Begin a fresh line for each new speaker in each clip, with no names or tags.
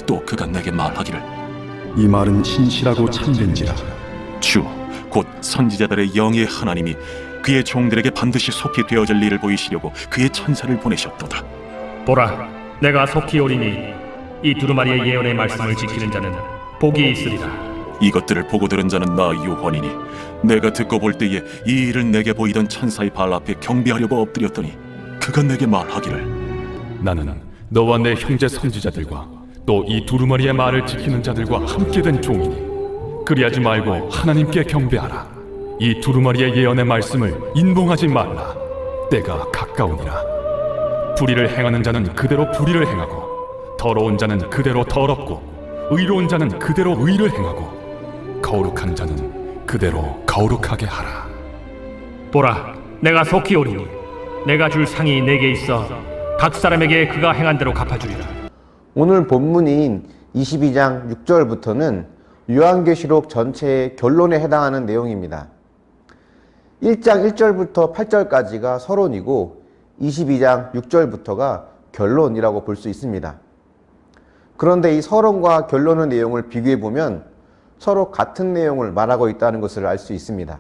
또 그가 내게 말하기를,
이 말은 신실하고 참된지라.
주 곧 선지자들의 영의 하나님이 그의 종들에게 반드시 속히 되어질 일을 보이시려고 그의 천사를 보내셨도다.
보라, 내가 속히 오리니 이 두루마리의 예언의 말씀을 지키는 자는 복이 있으리라.
이것들을 보고 들은 자는 나 요한이니 내가 듣고 볼 때에 이 일을 내게 보이던 천사의 발 앞에 경배하려고 엎드렸더니 그가 내게 말하기를,
나는 너와 내 형제 선지자들과 또 이 두루마리의 말을 지키는 자들과 함께 된 종이니 그리하지 말고 하나님께 경배하라. 이 두루마리의 예언의 말씀을 인봉하지 말라. 때가 가까우니라. 불의를 행하는 자는 그대로 불의를 행하고, 더러운 자는 그대로 더럽고, 의로운 자는 그대로 의를 행하고, 거룩한 자는 그대로 거룩하게 하라.
보라, 내가 속히 오리니 내가 줄 상이 내게 있어 각 사람에게 그가 행한 대로 갚아주리라.
오늘 본문인 22장 6절부터는 요한계시록 전체의 결론에 해당하는 내용입니다. 1장 1절부터 8절까지가 서론이고 22장 6절부터가 결론이라고 볼 수 있습니다. 그런데 이 서론과 결론의 내용을 비교해 보면 서로 같은 내용을 말하고 있다는 것을 알 수 있습니다.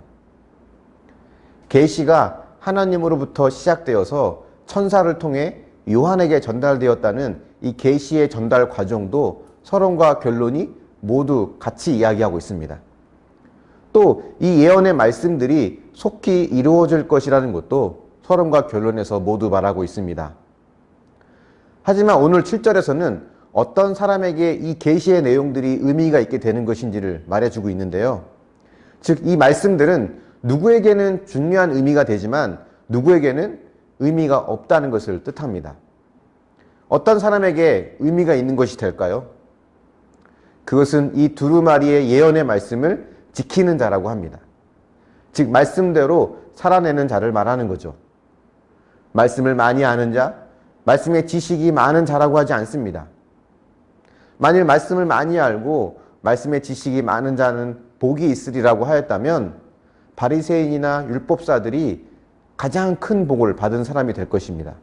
계시가 하나님으로부터 시작되어서 천사를 통해 요한에게 전달되었다는 이 계시의 전달 과정도 서론과 결론이 모두 같이 이야기하고 있습니다. 또 이 예언의 말씀들이 속히 이루어질 것이라는 것도 서론과 결론에서 모두 말하고 있습니다. 하지만 오늘 7절에서는 어떤 사람에게 이 계시의 내용들이 의미가 있게 되는 것인지를 말해주고 있는데요. 즉, 이 말씀들은 누구에게는 중요한 의미가 되지만 누구에게는 의미가 없다는 것을 뜻합니다. 어떤 사람에게 의미가 있는 것이 될까요? 그것은 이 두루마리의 예언의 말씀을 지키는 자라고 합니다. 즉, 말씀대로 살아내는 자를 말하는 거죠. 말씀을 많이 아는 자, 말씀의 지식이 많은 자라고 하지 않습니다. 만일 말씀을 많이 알고 말씀의 지식이 많은 자는 복이 있으리라고 하였다면 바리새인이나 율법사들이 가장 큰 복을 받은 사람이 될 것입니다.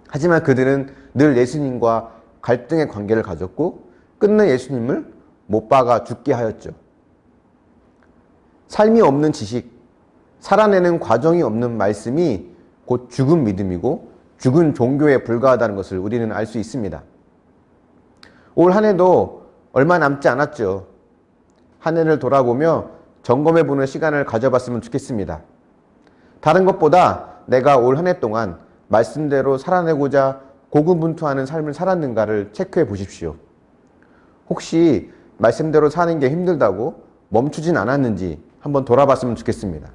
하지만 그들은 늘 예수님과 갈등의 관계를 가졌고 끝내 예수님을 못 박아 죽게 하였죠. 삶이 없는 지식, 살아내는 과정이 없는 말씀이 곧 죽은 믿음이고 죽은 종교에 불과하다는 것을 우리는 알 수 있습니다. 올 한 해도 얼마 남지 않았죠. 한 해를 돌아보며 점검해보는 시간을 가져봤으면 좋겠습니다. 다른 것보다 내가 올 한 해 동안 말씀대로 살아내고자 고군분투하는 삶을 살았는가를 체크해 보십시오. 혹시 말씀대로 사는 게 힘들다고 멈추진 않았는지 한번 돌아봤으면 좋겠습니다.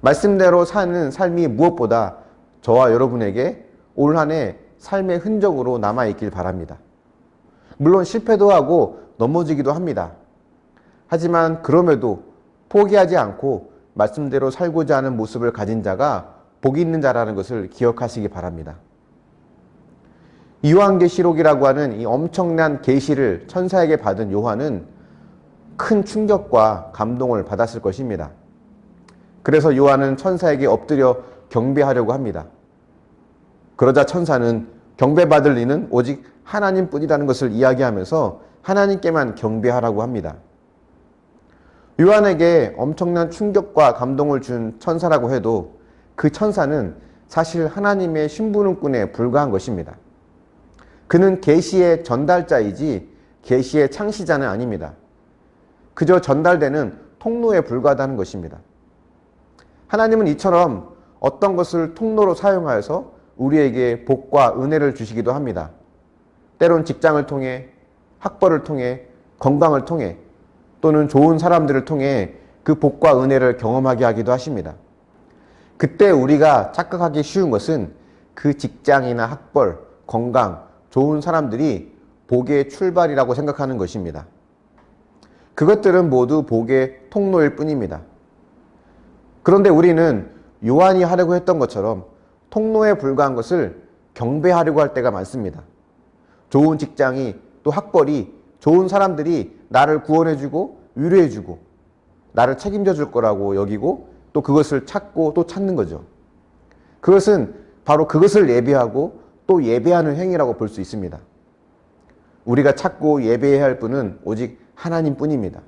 말씀대로 사는 삶이 무엇보다 저와 여러분에게 올 한 해 삶의 흔적으로 남아있길 바랍니다. 물론 실패도 하고 넘어지기도 합니다. 하지만 그럼에도 포기하지 않고 말씀대로 살고자 하는 모습을 가진 자가 복이 있는 자라는 것을 기억하시기 바랍니다. 요한계시록이라고 하는 이 엄청난 계시를 천사에게 받은 요한은 큰 충격과 감동을 받았을 것입니다. 그래서 요한은 천사에게 엎드려 경배하려고 합니다. 그러자 천사는 경배받을 이는 오직 하나님뿐이라는 것을 이야기하면서 하나님께만 경배하라고 합니다. 요한에게 엄청난 충격과 감동을 준 천사라고 해도 그 천사는 사실 하나님의 신부름꾼에 불과한 것입니다. 그는 계시의 전달자이지 계시의 창시자는 아닙니다. 그저 전달되는 통로에 불과하다는 것입니다. 하나님은 이처럼 어떤 것을 통로로 사용하여서 우리에게 복과 은혜를 주시기도 합니다. 때론 직장을 통해, 학벌을 통해, 건강을 통해, 또는 좋은 사람들을 통해 그 복과 은혜를 경험하게 하기도 하십니다. 그때 우리가 착각하기 쉬운 것은 그 직장이나 학벌, 건강, 좋은 사람들이 복의 출발이라고 생각하는 것입니다. 그것들은 모두 복의 통로일 뿐입니다. 그런데 우리는 요한이 하려고 했던 것처럼 통로에 불과한 것을 경배하려고 할 때가 많습니다. 좋은 직장이, 또 학벌이, 좋은 사람들이 나를 구원해주고 위로해주고 나를 책임져 줄 거라고 여기고 또 그것을 찾고 또 찾는 거죠. 그것은 바로 그것을 예배하고 또 예배하는 행위라고 볼 수 있습니다. 우리가 찾고 예배해야 할 분은 오직 하나님 뿐입니다.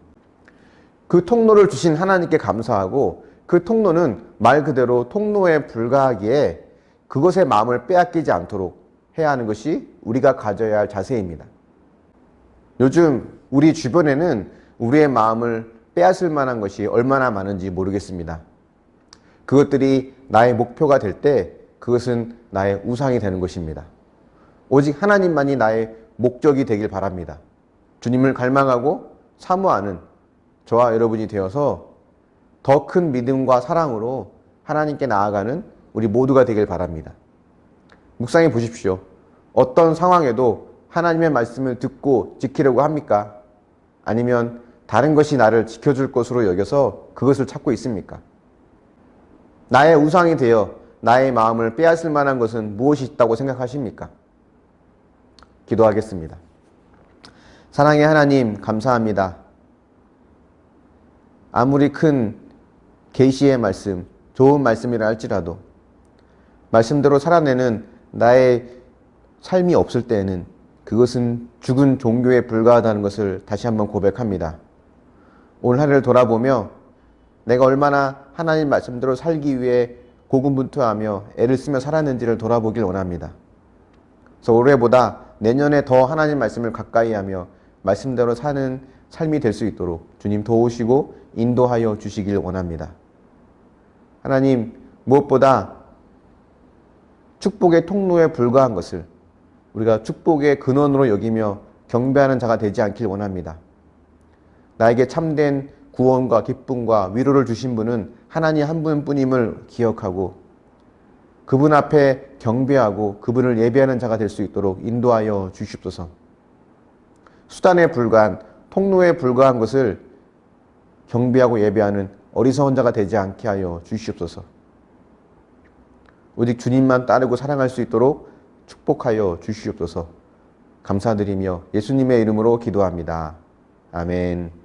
그 통로를 주신 하나님께 감사하고 그 통로는 말 그대로 통로에 불과하기에 그것의 마음을 빼앗기지 않도록 해야 하는 것이 우리가 가져야 할 자세입니다. 요즘 우리 주변에는 우리의 마음을 빼앗을 만한 것이 얼마나 많은지 모르겠습니다. 그것들이 나의 목표가 될 때 그것은 나의 우상이 되는 것입니다. 오직 하나님만이 나의 목적이 되길 바랍니다. 주님을 갈망하고 사모하는 저와 여러분이 되어서 더 큰 믿음과 사랑으로 하나님께 나아가는 우리 모두가 되길 바랍니다. 묵상해 보십시오. 어떤 상황에도 하나님의 말씀을 듣고 지키려고 합니까? 아니면 다른 것이 나를 지켜줄 것으로 여겨서 그것을 찾고 있습니까? 나의 우상이 되어 나의 마음을 빼앗을 만한 것은 무엇이 있다고 생각하십니까? 기도하겠습니다. 사랑의 하나님, 감사합니다. 아무리 큰 계시의 말씀, 좋은 말씀이라 할지라도 말씀대로 살아내는 나의 삶이 없을 때에는 그것은 죽은 종교에 불과하다는 것을 다시 한번 고백합니다. 올 한 해를 돌아보며 내가 얼마나 하나님 말씀대로 살기 위해 고군분투하며 애를 쓰며 살았는지를 돌아보길 원합니다. 그래서 올해보다 내년에 더 하나님 말씀을 가까이 하며 말씀대로 사는 삶이 될 수 있도록 주님 도우시고 인도하여 주시길 원합니다. 하나님, 무엇보다 축복의 통로에 불과한 것을 우리가 축복의 근원으로 여기며 경배하는 자가 되지 않길 원합니다. 나에게 참된 구원과 기쁨과 위로를 주신 분은 하나님 한 분뿐임을 기억하고 그분 앞에 경배하고 그분을 예배하는 자가 될 수 있도록 인도하여 주시옵소서. 수단에 불과한, 통로에 불과한 것을 경배하고 예배하는 어리석은 자가 되지 않게 하여 주시옵소서. 오직 주님만 따르고 사랑할 수 있도록 축복하여 주시옵소서. 감사드리며 예수님의 이름으로 기도합니다. 아멘.